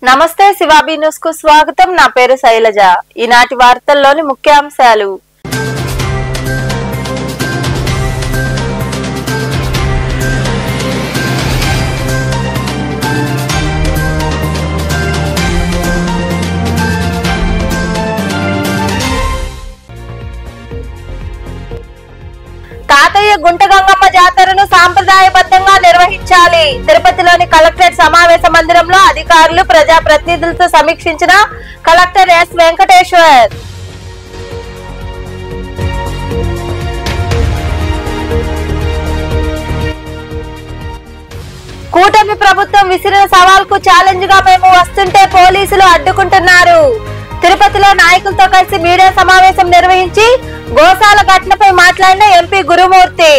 నమస్తే శివాబీ న్యూస్ కు స్వాగతం. నా పేరు శైలజ. ఈనాటి వార్తల్లోని ముఖ్యాంశాలు. తాతయ్య గుంట గంగమ్మ జాతరను సాంప్రదాయబద్ధంగా నిర్వహించాలి. తిరుపతిలోని కలెక్టరేట్ సమావేశ మందిరంలో అధికారులు ప్రజాప్రతినిధులతో సమీక్షించిన కలెక్టర్ ఎస్ వెంకటేశ్వర్. కూటమి ప్రభుత్వం విసిరిన సవాల్ కు ఛాలెంజ్ గా మేము వస్తుంటే పోలీసులు అడ్డుకుంటున్నారు. తిరుపతిలో నాయకులతో కలిసి మీడియా సమావేశం నిర్వహించి గోశాల ఘటనపై మాట్లాడిన ఎంపీ గురుమూర్తి.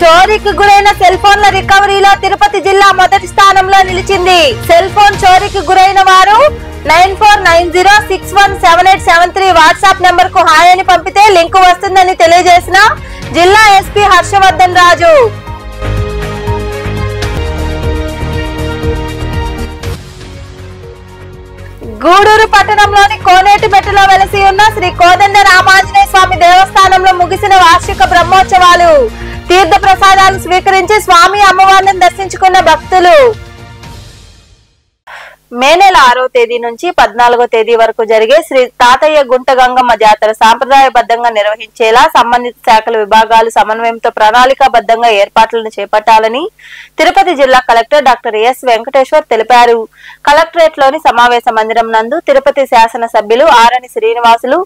చోరీకి గురైన సెల్ ఫోన్ల రికవరీలో తిరుపతి జిల్లా మొదటి స్థానంలో నిలిచింది. సెల్ ఫోన్ చోరీకి గురైన వారు 9490617873 వాట్సాప్ నెంబర్ కు హాయ్ అని పంపితే లింకు వస్తుందని తెలియజేసిన జిల్లా ఎస్పీ హర్షవర్ధన్ రాజు. గూడూరు పట్టణంలోని కోనేటిమెట్టులో వెలసి ఉన్న శ్రీ కోదండ రామాంజనేయ స్వామి దేవస్థానంలో ముగిసిన వార్షిక బ్రహ్మోత్సవాలు. తీర్థ ప్రసాదాలు స్వీకరించి స్వామి అమ్మవారిని దర్శించుకున్న భక్తులు. మే నెల 6వ తేదీ నుంచి 14వ తేదీ వరకు జరిగే శ్రీ తాతయ్య గుంట గంగమ్మ జాతర సాంప్రదాయబద్ధంగా నిర్వహించేలా సంబంధిత శాఖల విభాగాలు సమన్వయంతో ప్రణాళికాబద్ధంగా ఏర్పాట్లను చేపట్టాలని తిరుపతి జిల్లా కలెక్టర్ డాక్టర్ ఎస్ వెంకటేశ్వర్ తెలిపారు. కలెక్టరేట్ లోని సమావేశ మందిరం నందు తిరుపతి శాసన సభ్యులు Arani Srinivasulu,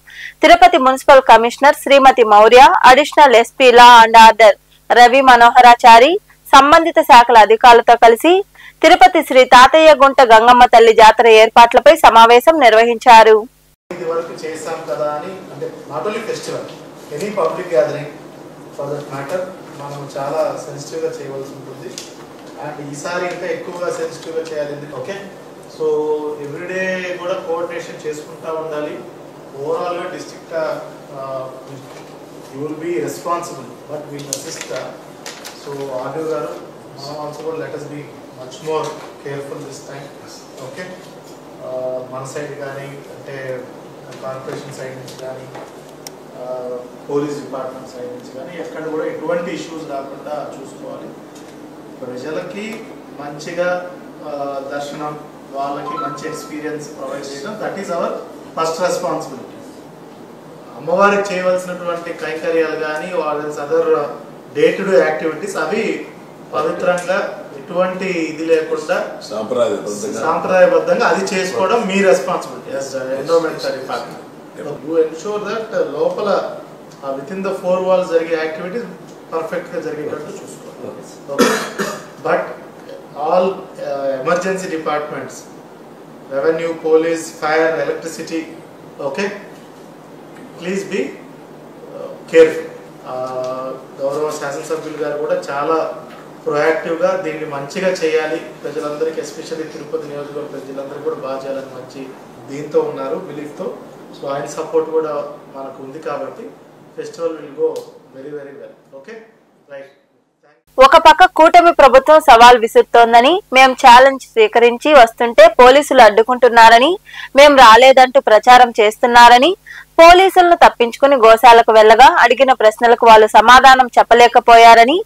Tirupati municipal commissioner Shrimati Mourya, additional SP law and order Ravi Manoharachari, సంబంధిత శాఖల అధికారులతో కలిసి తిరుపతి శ్రీ తాతయ్య గుంట గంగమ్మ తల్లి జాతర ఏర్పాట్లపై సమావేశం నిర్వహించారు. చాలా సెన్సిటివ్ గా చేయవలసి ఉంటుంది అండ్ ఈసారి ఇంకా ఎక్కువగా సెన్సిటివ్ గా చేయాలి. ఓకే, సో ఎవ్రీడే కూడా కోఆర్డినేషన్ చేసుకుంటా ఉండాలి. ఓవరాల్ గా district you will be responsible but will assist. So RD గారు మనం ఆల్సో కూడా let us be much more careful this time. Okay, మన సైడ్ కానీ అంటే కార్పొరేషన్ సైడ్ నుంచి కానీ పోలీస్ డిపార్ట్మెంట్ సైడ్ నుంచి కానీ ఎక్కడ కూడా ఎటువంటి ఇష్యూస్ రాకుండా చూసుకోవాలి. ప్రజలకి మంచిగా దర్శనం, వాళ్ళకి మంచి ఎక్స్పీరియన్స్ ప్రొవైడ్ చేయడం, that is our first responsibility. అమ్మవారికి చేయవలసినటువంటి కైంకర్యాలు కానీ వాళ్ళ other day to day activities అవి పవిత్రంగా ఎటువంటి ఇది లేకుండా సాంప్రదాయబద్ధంగా అది చేసుకోవడం మీ responsibility as environment department. To ensure that లోపల విత్ ఇన్ ద 4 walls జరిగే యాక్టివిటీస్ పర్ఫెక్ట్ గా జరిగేటట్టు చూసుకోవాలి. But all emergency departments, revenue, police, fire, electricity, okay, please be careful. గౌరవ శాసనసభ్యులు గారు కూడా చాలా ప్రొయాక్టివ్ గా దీన్ని మంచిగా చేయాలి, ప్రజలందరికీ ఎస్పెషల్లీ తిరుపతి నియోజకవర్గ ప్రజలందరికీ కూడా బాగా చేయాలని మంచి దీంతో ఉన్నారు, బిలీఫ్ తో. సో ఆయన సపోర్ట్ కూడా మనకు ఉంది కాబట్టి festival will go very very well. Okay, right. ఒక పక్క కూటమి ప్రభుత్వం సవాల్ విసురుతోందని, మేం ఛాలెంజ్ స్వీకరించి వస్తుంటే పోలీసులు అడ్డుకుంటున్నారని, మేం రాలేదంటూ ప్రచారం చేస్తున్నారని, పోలీసులను తప్పించుకుని గోశాలకు వెళ్లగా అడిగిన ప్రశ్నలకు వాళ్ళు సమాధానం చెప్పలేకపోయారని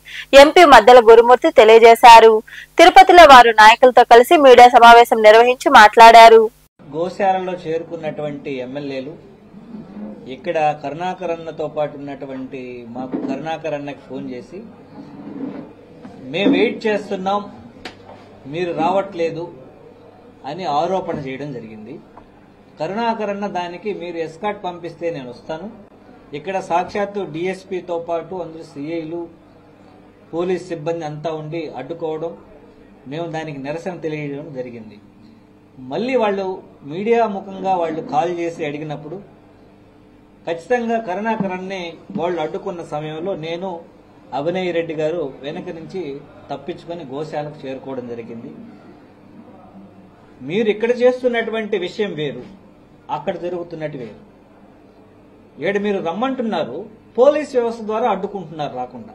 ఎంపీ మద్దెల గురుమూర్తి తెలియజేశారు. తిరుపతిలో వారు నాయకులతో కలిసి మీడియా సమావేశం నిర్వహించి మాట్లాడారు. గోశాలలో చేరుకున్నటువంటి ఎమ్మెల్యేలు ఇక్కడ కరుణాకర్ అన్నతో పాటు ఉన్నటువంటి మాకు కరుణాకర్ అన్నకి ఫోన్ చేసి మేము వెయిట్ చేస్తున్నాం, మీరు రావట్లేదు అని ఆరోపణ చేయడం జరిగింది. కరుణాకర్ అన్న దానికి మీరు ఎస్కాట్ పంపిస్తే నేను వస్తాను, ఇక్కడ సాక్షాత్తు డిఎస్పీతో పాటు అందరూ సిఐలు, పోలీస్ సిబ్బంది అంతా ఉండి అడ్డుకోవడం, మేము దానికి నిరసన తెలియజేయడం జరిగింది. మళ్ళీ వాళ్ళు మీడియా ముఖంగా వాళ్ళు కాల్ చేసి అడిగినప్పుడు ఖచ్చితంగా కరుణాకర్ అన్నే వాళ్ళు అడ్డుకున్న సమయంలో నేను అభినయ్ రెడ్డి గారు వెనక నుంచి తప్పించుకొని గోశాలకు చేరుకోవడం జరిగింది. మీరు ఇక్కడ చేస్తున్నటువంటి విషయం వేరు, అక్కడ జరుగుతున్నట్టు వేరు. ఏడు మీరు రమ్మంటున్నారు, పోలీస్ వ్యవస్థ ద్వారా అడ్డుకుంటున్నారు రాకుండా.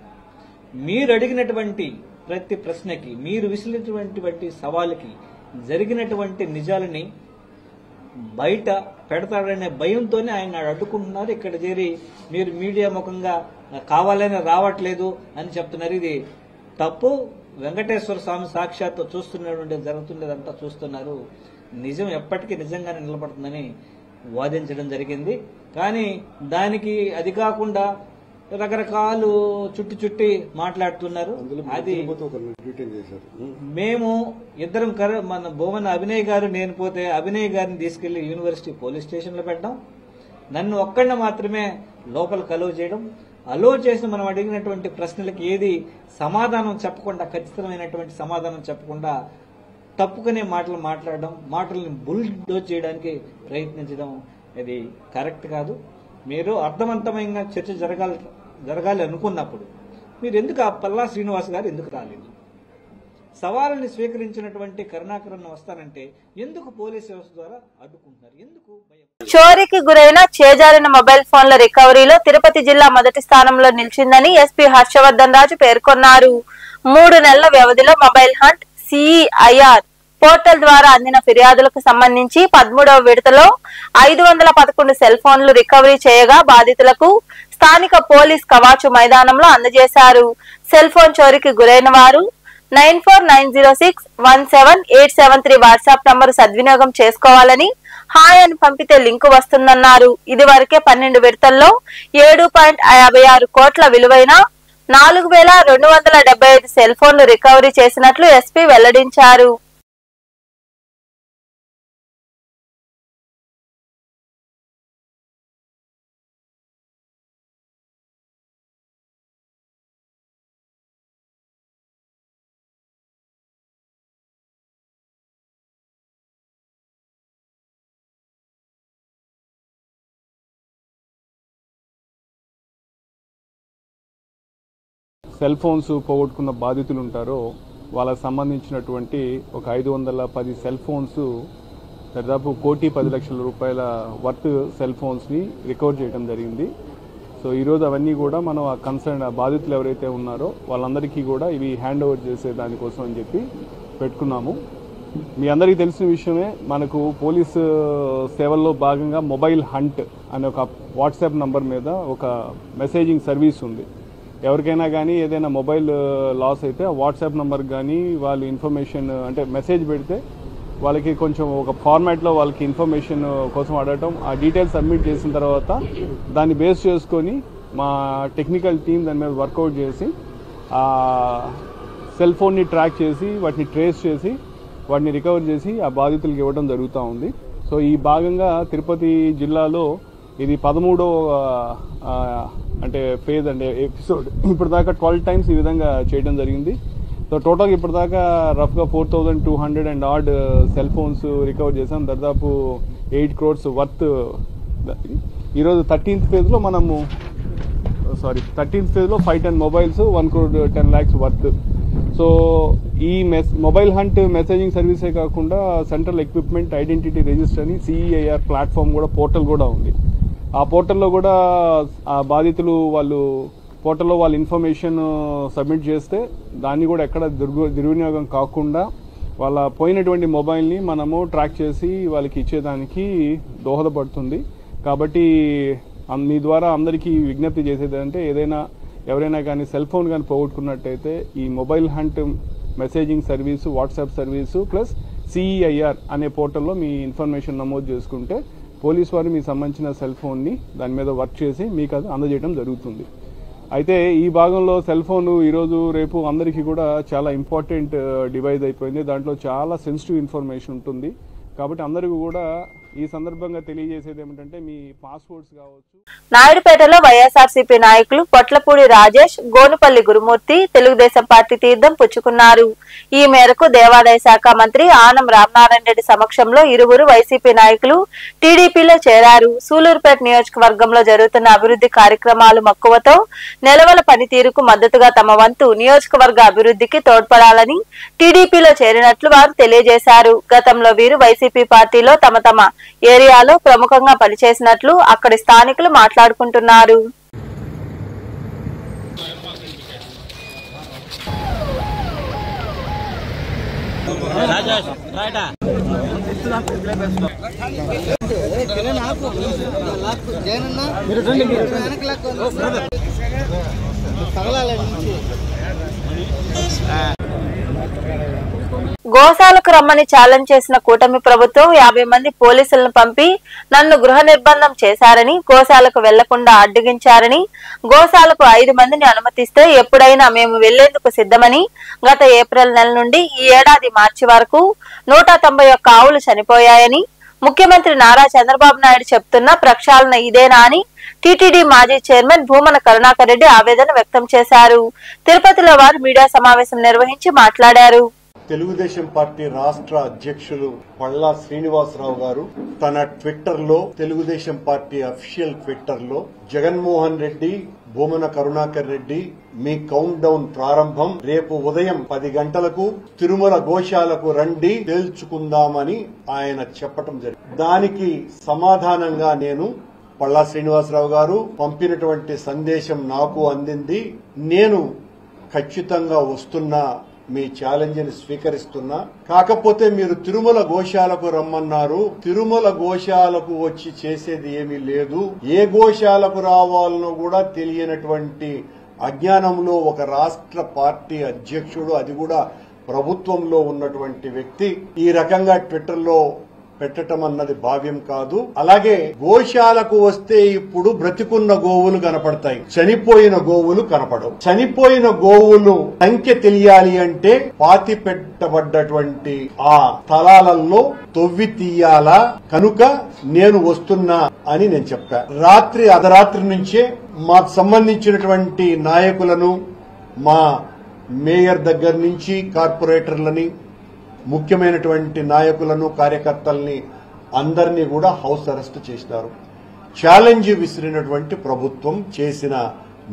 మీరు అడిగినటువంటి ప్రతి ప్రశ్నకి, మీరు విసిరినటువంటి సవాలుకి జరిగినటువంటి నిజాలని బయట పెడతాడనే భయంతోనే ఆయన అడ్డుకుంటున్నారు. ఇక్కడ చేరి మీరు మీడియా ముఖంగా కావాలని రావట్లేదు అని చెప్తున్నారు. ఇది తప్పు. వెంకటేశ్వర స్వామి సాక్షాత్తు చూస్తున్నటువంటి జరుగుతుండేదంతా చూస్తున్నారు. నిజం ఎప్పటికీ నిజంగానే నిలబడుతుందని వాదించడం జరిగింది. కానీ దానికి అది కాకుండా రకరకాలు చుట్టి మాట్లాడుతున్నారు. అది మేము ఇద్దరం మన భువన అభినయ్ గారు నేను పోతే అభినయ్ గారిని తీసుకెళ్లి యూనివర్సిటీ పోలీస్ స్టేషన్ లో పెట్టడం, నన్ను ఒక్కడిని మాత్రమే లోపల అలో చేయడం, అలో చేసి మనం అడిగినటువంటి ప్రశ్నలకు ఏది సమాధానం చెప్పకుండా, ఖచ్చితమైనటువంటి సమాధానం చెప్పకుండా తప్పుకునే మాటలు మాట్లాడడం, మాటల్ని బుల్డోజ్ చేయడానికి ప్రయత్నించడం ఇది కరెక్ట్ కాదు. మీరు అర్థవంతమైన చర్చ జరగాలి అనుకున్నప్పుడు మీరు ఎందుకు ఆ పల్లా శ్రీనివాస్ గారు ఎందుకు రాలేదు? సవాళ్ళని స్వీకరించినటువంటి కరుణాకరన్ వస్తానంటే ఎందుకు పోలీస్ వ్యవస్థ ద్వారా అడ్డుకుంటున్నారు? ఎందుకు భయం? చోరీకి గురైన చేజారిన మొబైల్ ఫోన్ల రికవరీలో తిరుపతి జిల్లా మొదటి స్థానంలో నిలిచిందని ఎస్పీ హర్షవర్ధన్ రాజు పేర్కొన్నారు. 3 నెలల వ్యవధిలో మొబైల్ హంట్ సిఈఐఆర్ పోర్టల్ ద్వారా అందిన ఫిర్యాదులకు సంబంధించి 13వ విడతలో 511 సెల్ ఫోన్లు రికవరీ చేయగా బాధితులకు స్థానిక పోలీస్ కవాచు మైదానంలో అందజేశారు. సెల్ ఫోన్ చోరీకి గురైన వారు 9490617873 వాట్సాప్ నంబరు సద్వినియోగం చేసుకోవాలని, హాయ్ అని పంపితే లింకు వస్తుందన్నారు. ఇదివరకే 12 విడతల్లో 7.56 కోట్ల విలువైన 4275 సెల్ ఫోన్లు రికవరీ చేసినట్లు ఎస్పీ వెల్లడించారు. సెల్ ఫోన్స్ పోగొట్టుకున్న బాధితులు ఉంటారో వాళ్ళకి సంబంధించినటువంటి ఒక 510 సెల్ ఫోన్స్, దాదాపు 1,10,00,000 రూపాయల వర్త్ సెల్ ఫోన్స్ని రికవర్ చేయడం జరిగింది. సో ఈరోజు అవన్నీ కూడా మనం ఆ కన్సర్న్ బాధితులు ఎవరైతే ఉన్నారో వాళ్ళందరికీ కూడా ఇవి హ్యాండ్ ఓవర్ చేసే దానికోసం అని చెప్పి పెట్టుకున్నాము. మీ అందరికీ తెలిసిన విషయమే, మనకు పోలీసు సేవల్లో భాగంగా మొబైల్ హంట్ అనే ఒక వాట్సాప్ నంబర్ మీద ఒక మెసేజింగ్ సర్వీస్ ఉంది. ఎవరికైనా కానీ ఏదైనా మొబైల్ లాస్ అయితే ఆ వాట్సాప్ నెంబర్కి కానీ వాళ్ళు ఇన్ఫర్మేషన్ అంటే మెసేజ్ పెడితే వాళ్ళకి కొంచెం ఒక ఫార్మాట్లో వాళ్ళకి ఇన్ఫర్మేషన్ కోసం అడగటం, ఆ డీటెయిల్స్ సబ్మిట్ చేసిన తర్వాత దాన్ని బేస్ చేసుకొని మా టెక్నికల్ టీం దాని మీద వర్కౌట్ చేసి ఆ సెల్ ఫోన్ని ట్రాక్ చేసి వాటిని ట్రేస్ చేసి వాటిని రికవర్ చేసి ఆ బాధితులకు ఇవ్వడం జరుగుతూ ఉంది. సో ఈ భాగంగా తిరుపతి జిల్లాలో ఇది 13వ అంటే ఫేజ్ అంటే ఎపిసోడ్. ఇప్పటిదాకా 12 టైమ్స్ ఈ విధంగా చేయడం జరిగింది. సో టోటల్గా ఇప్పటిదాకా రఫ్గా 4200 and odd cell phones recover చేసాం. దాదాపు 8 crores వర్త్. ఈరోజు 13th ఫేజ్లో 510 మొబైల్స్ 1,10,00,000 వర్త్. సో ఈ మొబైల్ హంట్ మెసేజింగ్ సర్వీసే కాకుండా సెంట్రల్ ఎక్విప్మెంట్ ఐడెంటిటీ రిజిస్టర్ అని సిఈఐఆర్ ప్లాట్ఫామ్ కూడా పోర్టల్ కూడా ఉంది. ఆ పోర్టల్లో కూడా ఆ బాధితులు పోర్టల్లో వాళ్ళ ఇన్ఫర్మేషన్ సబ్మిట్ చేస్తే దాన్ని కూడా ఎక్కడ దుర్వినియోగం కాకుండా వాళ్ళ పోయినటువంటి మొబైల్ని మనము ట్రాక్ చేసి వాళ్ళకి ఇచ్చేదానికి దోహదపడుతుంది. కాబట్టి మీ ద్వారా అందరికీ విజ్ఞప్తి చేసేది అంటే ఎవరైనా కానీ సెల్ ఫోన్ కానీ పోగొట్టుకున్నట్టయితే ఈ mobile hunt messaging service, WhatsApp service plus CEIR అనే పోర్టల్లో మీ ఇన్ఫర్మేషన్ నమోదు చేసుకుంటే పోలీసు వారు మీకు సంబంధించిన సెల్ ఫోన్ని దాని మీద వర్క్ చేసి మీకు అది అందజేయడం జరుగుతుంది. అయితే ఈ భాగంలో సెల్ ఫోన్ ఈరోజు రేపు అందరికీ కూడా చాలా ఇంపార్టెంట్ డివైస్ అయిపోయింది. దాంట్లో చాలా సెన్సిటివ్ ఇన్ఫర్మేషన్ ఉంటుంది. కాబట్టి అందరికీ కూడా ఈ సందర్భంగా తెలియజేసేది ఏమిటంటే మీ పాస్వర్డ్స్ కావచ్చు. నాయుడుపేటలో వైఎస్ఆర్సీపీ నాయకులు పొట్లపూడి రాజేష్, గోనుపల్లి గురుమూర్తి తెలుగుదేశం పార్టీ తీర్థం పుచ్చుకున్నారు. ఈ మేరకు దేవాదాయ శాఖ మంత్రి ఆనం రామనారాయణ రెడ్డి సమక్షంలో ఇరువురు వైసీపీ నాయకులు టీడీపీలో చేరారు. సూలూరుపేట నియోజకవర్గంలో జరుగుతున్న అభివృద్ధి కార్యక్రమాలు మక్కువతో నెలవల పనితీరుకు మద్దతుగా తమ వంతు నియోజకవర్గ అభివృద్ధికి తోడ్పడాలని టీడీపీలో చేరినట్లు వారు తెలియజేశారు. గతంలో వీరు వైసీపీ పార్టీలో తమ ఏరియాలో ప్రముఖంగా పనిచేసినట్లు అక్కడి స్థానికులు మాట్లాడుకుంటున్నారు. గోశాలకు రమ్మని ఛాలెంజ్ చేసిన కూటమి ప్రభుత్వం 50 మంది పోలీసులను పంపి నన్ను గృహ నిర్బంధం చేశారని, గోశాలకు వెళ్లకుండా అడ్డగించారని, గోశాలకు 5 మందిని అనుమతిస్తే ఎప్పుడైనా మేము వెళ్లేందుకు సిద్ధమని, గత ఏప్రిల్ నెల నుండి ఈ ఏడాది మార్చి వరకు 191 ఆవులు చనిపోయాయని ముఖ్యమంత్రి నారా చంద్రబాబు నాయుడు చెప్తున్న ప్రక్షాళన ఇదేనా అని టీటీడీ మాజీ చైర్మన్ భూమన కరుణాకర్ రెడ్డి ఆవేదన వ్యక్తం చేశారు. తిరుపతిలో వారు మీడియా సమావేశం నిర్వహించి మాట్లాడారు. తెలుగుదేశం పార్టీ రాష్ట్ర అధ్యక్షులు పళ్ళా శ్రీనివాసరావు గారు తన ట్విట్టర్ లో, తెలుగుదేశం పార్టీ అఫీషియల్ ట్విట్టర్ లో, జగన్మోహన్ రెడ్డి, భూమన కరుణాకర్ రెడ్డి మీ కౌంట్ డౌన్ ప్రారంభం రేపు ఉదయం 10 గంటలకు తిరుమల గోశాలకు రండి తేల్చుకుందామని ఆయన చెప్పటం జరిగింది. దానికి సమాధానంగా నేను పళ్ళా శ్రీనివాసరావు గారు పంపినటువంటి సందేశం నాకు అందింది. నేను ఖచ్చితంగా వస్తున్నా, మీ ఛాలెంజ్ ని స్వీకరిస్తున్నా. కాకపోతే మీరు తిరుమల గోశాలకు రమ్మన్నారు. తిరుమల గోశాలకు వచ్చి చేసేది ఏమీ లేదు. ఏ గోశాలకు రావాలనో కూడా తెలియనటువంటి అజ్ఞానంలో ఒక రాష్ట్ర పార్టీ అధ్యక్షుడు, అది కూడా ప్రభుత్వంలో ఉన్నటువంటి వ్యక్తి ఈ రకంగా ట్విట్టర్లో పెట్టడం అన్నది భావ్యం కాదు. అలాగే గోశాలకు వస్తే ఇప్పుడు బ్రతికున్న గోవులు కనపడతాయి, చనిపోయిన గోవులు కనపడవు. చనిపోయిన గోవులు సంఖ్య తెలియాలి అంటే పాతి పెట్టబడ్డటువంటి ఆ స్థలాలలో తొవ్వి తీయాలా. కనుక నేను వస్తున్నా అని నేను చెప్పా. రాత్రి అర్ధరాత్రి నుంచే మాకు సంబంధించినటువంటి నాయకులను, మా మేయర్ దగ్గర నుంచి కార్పొరేటర్లని, ముఖ్యమైనటువంటి నాయకులను, కార్యకర్తల్ని అందరినీ కూడా హౌస్ అరెస్ట్ చేసినారు. ఛాలెంజ్ విసిరినటువంటి ప్రభుత్వం చేసిన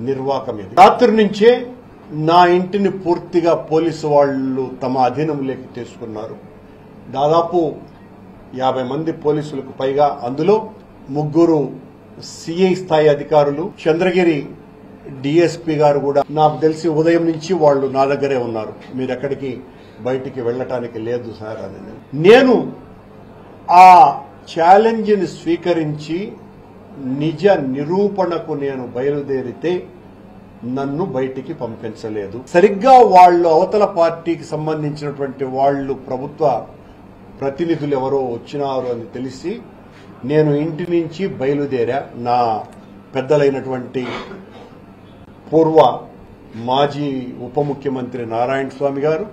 నిర్వాకం ఇది. రాత్రి నుంచే నా ఇంటిని పూర్తిగా పోలీసు వాళ్లు తమ అధీనంలోకి తీసుకున్నారు. దాదాపు 50 మంది పోలీసులకు పైగా, అందులో 3 సిఐ స్థాయి అధికారులు, చంద్రగిరి డిఎస్పీ గారు కూడా నాకు తెలిసి ఉదయం నుంచి వాళ్ళు నా దగ్గరే ఉన్నారు. మీరెక్కడికి బయటికి వెళ్లటానికి లేదు సార్ అని. నేను ఆ ఛాలెంజ్ ని స్వీకరించి నిజ నిరూపణకు నేను బయలుదేరితే నన్ను బయటికి పంపించలేదు. సరిగ్గా వాళ్ళు అవతల పార్టీకి సంబంధించినటువంటి వాళ్ళు, ప్రభుత్వ ప్రతినిధులు ఎవరో వచ్చినారు అని తెలిసి నేను ఇంటి నుంచి బయలుదేరా. నా పెద్దలైనటువంటి పూర్వ మాజీ ఉప ముఖ్యమంత్రి నారాయణ స్వామి గారు,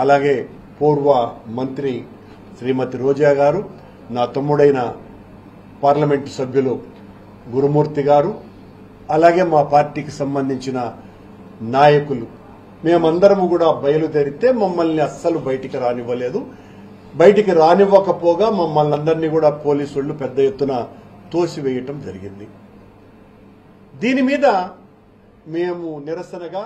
అలాగే పూర్వ మంత్రి శ్రీమతి రోజా గారు, నా తమ్ముడైన పార్లమెంటు సభ్యులు గురుమూర్తి గారు, అలాగే మా పార్టీకి సంబంధించిన నాయకులు, మేమందరము కూడా బయలుదేరితే మమ్మల్ని అస్సలు బయటికి రానివ్వలేదు. బయటికి రానివ్వకపోగా మమ్మల్ని అందరినీ కూడా పోలీసులు పెద్ద ఎత్తున తోసివేయటం జరిగింది. దీని మీద మేము నిరసనగా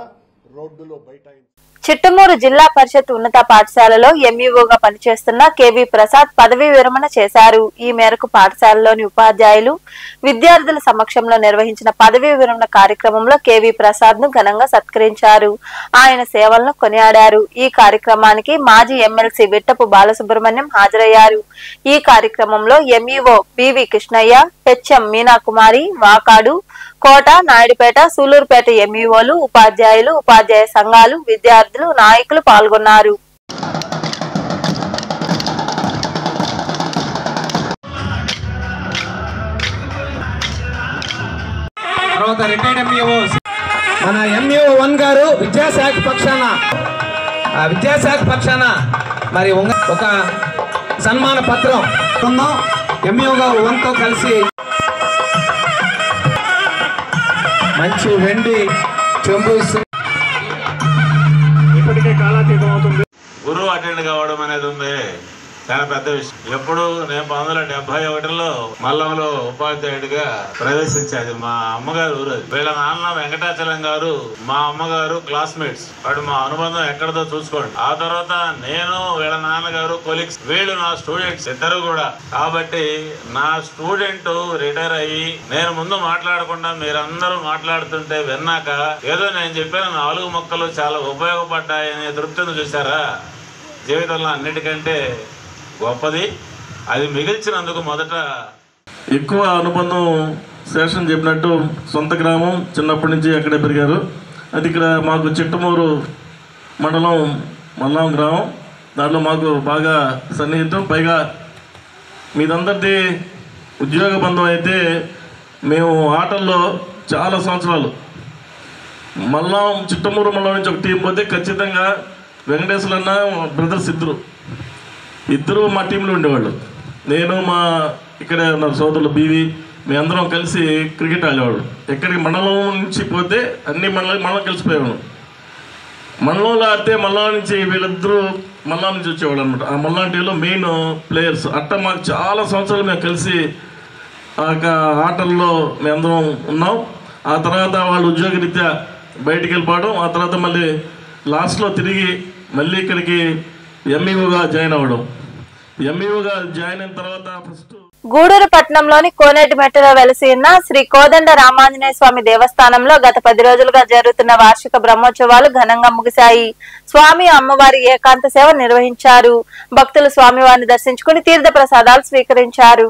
రోడ్డులో బైఠాయించాం. చిట్టమూరు జిల్లా పరిషత్ ఉన్నత పాఠశాలలో ఎంఈఓగా పనిచేస్తున్న కేవీ ప్రసాద్ పదవీ విరమణ చేశారు. ఈ మేరకు పాఠశాలలోని ఉపాధ్యాయులు, విద్యార్థుల సమక్షంలో నిర్వహించిన పదవీ విరమణ కార్యక్రమంలో కేవీ ప్రసాద్ ను ఘనంగా సత్కరించారు. ఆయన సేవలను కొనియాడారు. ఈ కార్యక్రమానికి మాజీ ఎమ్మెల్సీ విట్టపు బాలసుబ్రహ్మణ్యం హాజరయ్యారు. ఈ కార్యక్రమంలో MEO BV Krishnaiah, HM Meenakumari, Vakadu, Kota, Naidupeta, Sullurupeta ఎంఈఓలు, ఉపాధ్యాయులు, ఉపాధ్యాయ సంఘాలు, విద్యార్థులు, నాయకులు పాల్గొన్నారు. మన ఎంఈఓ 1 గారు విద్యాశాఖ పక్షాన మరి ఒక సన్మాన పత్రం ఎంఈఓ గారు 1 తో కలిసి మంచి వెండి చెంబు ఇస్తుంది. ఇప్పటికే కాలాతీతం అవుతుంది. గురువు అటెండ్ కావడం అనేది ఉంది, చాలా పెద్ద విషయం. ఎప్పుడు నేను 1971లో మల్లంలో ఉపాధ్యాయుడిగా ప్రవేశించాది. మా అమ్మగారు ఊరు. వీళ్ళ నాన్న వెంకటాచలం గారు మా అమ్మగారు క్లాస్మేట్స్. వాడు మా అనుబంధం ఎక్కడదో చూసుకోండి. ఆ తర్వాత నేను, వీళ్ళ నాన్నగారు కొలీగ్స్. వీళ్ళు నా స్టూడెంట్స్ ఇద్దరు కూడా. కాబట్టి నా స్టూడెంట్ రిటైర్ అయ్యి నేను ముందు మాట్లాడకుండా మీరందరూ మాట్లాడుతుంటే విన్నాక ఏదో నేను చెప్పిన 4 మొక్కలు చాలా ఉపయోగపడ్డాయనే తృప్తిని చూసారా. జీవితంలో అన్నిటికంటే గొప్పది. అది మిగిల్చినందుకు మొదట ఎక్కువ అనుబంధం శేషన్ చెప్పినట్టు సొంత గ్రామం, చిన్నప్పటి నుంచి అక్కడే పెరిగారు. అది ఇక్కడ మాకు చిట్టమూరు మండలం మల్లాం గ్రామం, దాంట్లో మాకు బాగా సన్నిహితం. పైగా మీదందరిది ఉద్యోగ బంధం అయితే మేము ఆటల్లో చాలా సంవత్సరాలు మల్లాం చిట్టమూరు మండలం నుంచి ఒక టీం పోతే ఖచ్చితంగా వెంకటేశ్వర అన్న బ్రదర్స్ ఇద్దరు మా టీంలో ఉండేవాళ్ళు. నేను మా ఇక్కడే ఉన్న సోదరులు బీవి మీ అందరం కలిసి క్రికెట్ ఆడేవాళ్ళు. ఎక్కడికి మండలం నుంచి పోతే అన్ని మండలం కలిసిపోయేవాళ్ళం. మండలంలో ఆడితే మండలం నుంచి వీళ్ళిద్దరూ మండలం నుంచి వచ్చేవాళ్ళు అనమాట. ఆ మండలం టీంలో మెయిన్ ప్లేయర్స్. అట్ట మాకు చాలా సంవత్సరాలు మేము కలిసి ఆ ఆటల్లో మేమందరం ఉన్నాం. ఆ తర్వాత వాళ్ళు ఉద్యోగరీత్యా బయటికి వెళ్ళిపోవడం, ఆ తర్వాత మళ్ళీ లాస్ట్లో తిరిగి మళ్ళీ ఇక్కడికి ఎంఈఓగా జాయిన్ అవ్వడం. ఎంఈఓగా జాయిన్ అయిన తర్వాత ఫస్ట్ గూడూరు పట్టణంలోని కోనేటిమెట్టలో వెలసి ఉన్న శ్రీ కోదండ రామాంజనేయ స్వామి దేవస్థానంలో గత 10 రోజులుగా జరుగుతున్న వార్షిక బ్రహ్మోత్సవాలు ఘనంగా ముగిశాయి. స్వామి అమ్మవారి ఏకాంత సేవ నిర్వహించారు. భక్తులు స్వామివారిని దర్శించుకుని తీర్థ ప్రసాదాలు స్వీకరించారు.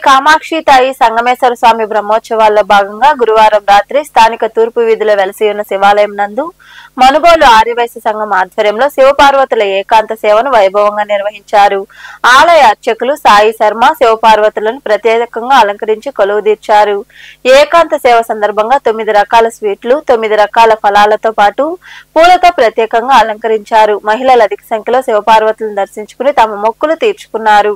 కామాక్షి తాయి సంగమేశ్వర స్వామి బ్రహ్మోత్సవాల్లో భాగంగా గురువారం రాత్రి స్థానిక తూర్పు వీధిలో వెలసి ఉన్న శివాలయం నందు మనుగోలు ఆర్యవైశ్య సంఘం ఆధ్వర్యంలో శివపార్వతుల ఏకాంత సేవను వైభవంగా నిర్వహించారు. ఆలయ అర్చకులు సాయి శర్మ శివపార్వతులను ప్రత్యేకంగా అలంకరించి కొలువుదీర్చారు. ఏకాంత సేవ సందర్భంగా 9 రకాల స్వీట్లు 9 రకాల ఫలాలతో పాటు పూలతో ప్రత్యేకంగా అలంకరించారు. మహిళలు అధిక సంఖ్యలో శివపార్వతులను దర్శించుకుని తమ మొక్కులు తీర్చుకున్నారు.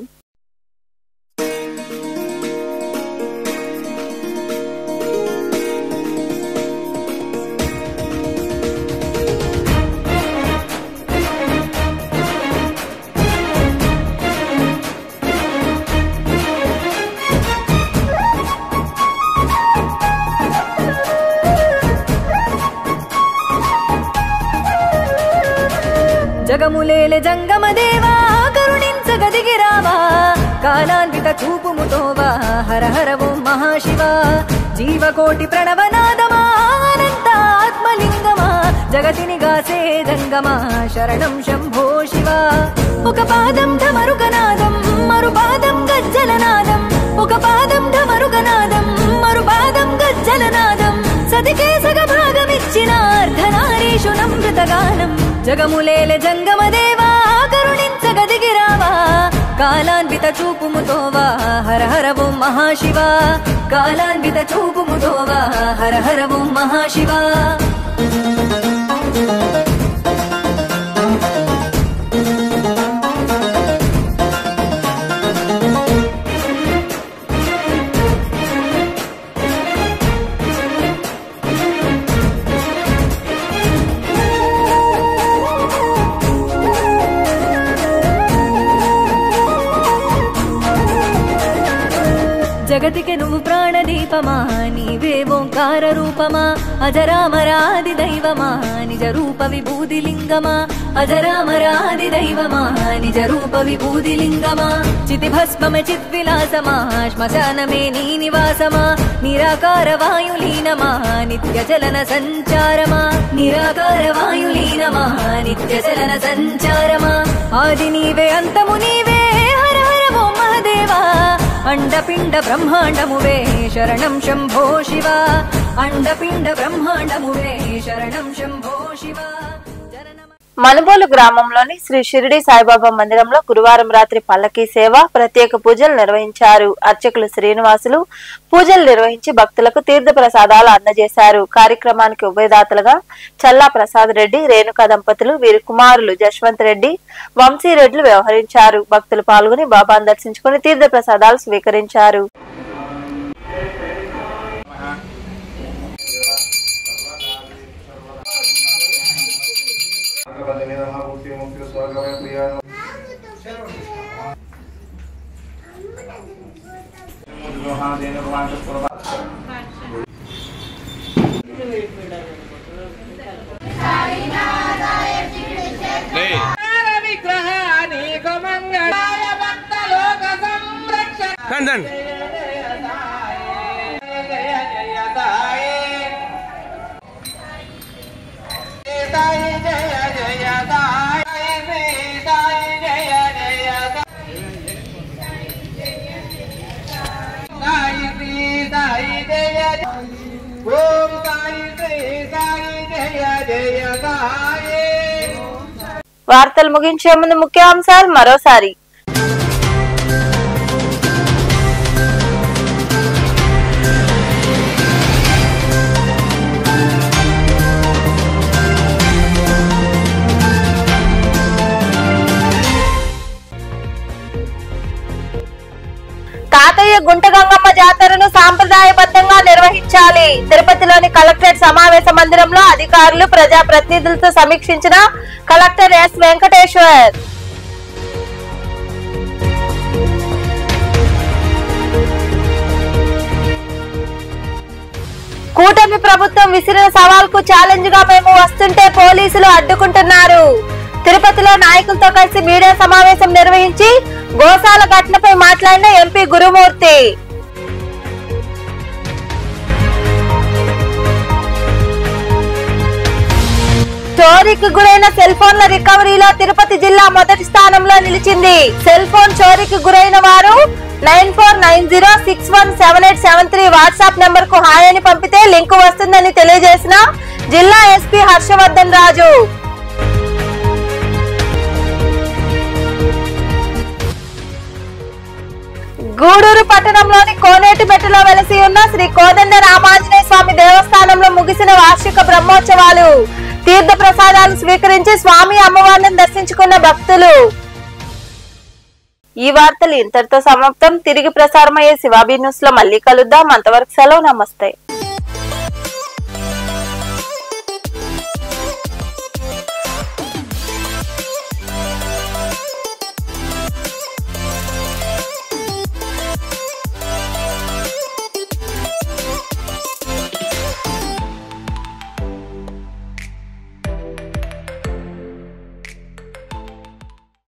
జగములేలే జంగమ దేవా కరుణించగదిగిరావా కాలాన్విత చూపుముతోవా హర హర ఓం మహాశివ జీవకోటి ప్రణవనాదమా అనంత ఆత్మలింగమా జగతిని గాసే జంగమా శరణం శంభో శివ. ఒక పాదం ఢమరుగనాదం మరు పాదం గజ్జలనాదం ఒక పాదం ఢమరుగనాదం మరు పాదం గజ్జలనాదం సతికే సగ భాగమిచ్చిన అర్ధనారీషు నమృతగానం జగములేలే జంగమ దేవా కరుణించగదిగిరావా కాలాన్విత చూపుముతోవా హర హర ఓం మహాశివ కాలాన్విత చూపుముతోవా హర హర ఓం మహాశివ జగతికి నువ్వు ప్రాణదీపమా నీవే ఓంకార రూపమా అజరామరాది దైవమా నిజ రూప విభూది లింగమా అజరామరాది దైవమా నిజ రూప విభూది లింగమా చితి భస్మమే చిద్విలాసమా శ్మశానమే నీ నివాసమా నిరాకార వాయులీనమా నిత్య చలన సంచారమా నిరాకార వాయులీనమా నిత్య చలన సంచారమా ఆది నీవే అంతము నీవే హర హర ఓం మహదేవా అండపిండ బ్రహ్మాండమువే శరణం శంభో శివ అండపిండ బ్రహ్మాండమువే శరణం శంభో శివ. మనుబోలు గ్రామంలోని శ్రీ షిరిడి సాయిబాబా మందిరంలో గురువారం రాత్రి పల్లకీ సేవ ప్రత్యేక పూజలు నిర్వహించారు. అర్చకులు శ్రీనివాసులు పూజలు నిర్వహించి భక్తులకు తీర్థ ప్రసాదాలు అందజేశారు. కార్యక్రమానికి ఉభయదాతలుగా చల్లా ప్రసాద్ రెడ్డి, రేణుకా దంపతులు, వీరి కుమారులు జశ్వంత్ రెడ్డి, వంశీరెడ్డిలు వ్యవహరించారు. భక్తులు పాల్గొని బాబాను దర్శించుకుని తీర్థ ప్రసాదాలు స్వీకరించారు. వార్తలు ముగించే ముందు ముఖ్యాంశాలు మరోసారి. తాతయ్య గుంటగంగమ్మ జాతరను సాంప్రదాయబద్ధంగా నిర్వహించాలి. తిరుపతిలోని కలెక్టరేట్ సమావేశ మందిరంలో అధికారులు, ప్రజాప్రతినిధులతో సమీక్షించిన కలెక్టర్ ఎస్ వెంకటేశ్వర్. కూటమి ప్రభుత్వం విసిరిన సవాల్కు ఛాలెంజ్ గా మేము వస్తుంటే పోలీసులు అడ్డుకుంటున్నారు. తిరుపతిలో నాయకులతో కలిసి మీడియా సమావేశం నిర్వహించి గోశాల ఘటనపై మాట్లాడిన ఎంపీ గురుమూర్తి. చోరీకి గురైన సెల్ ఫోన్ల రికవరీలో తిరుపతి జిల్లా మొదటి స్థానంలో నిలిచింది. సెల్ ఫోన్ చోరీకి గురైన వారు 9490617873 వాట్సాప్ నెంబర్ కు హాయ్ అని పంపితే లింక్ వస్తుందని తెలియజేసిన జిల్లా ఎస్పీ హర్షవర్ధన్ రాజు. గూడూరు పట్టణంలోని కోనేటిమెట్టులో వెలసి ఉన్న శ్రీ కోదండ రామాంజనేయ స్వామి దేవస్థానంలో ముగిసిన వార్షిక బ్రహ్మోత్సవాలు. తీర్థ ప్రసాదాలు స్వీకరించి స్వామి అమ్మవారిని దర్శించుకున్న భక్తులు. ఈ వార్తలు ఇంతటితో సమాప్తం. తిరిగి ప్రసారమయ్యే శివాబీ న్యూస్ లో మళ్ళీ కలుద్దాం. అంతవరకు సెలవు. నమస్తే.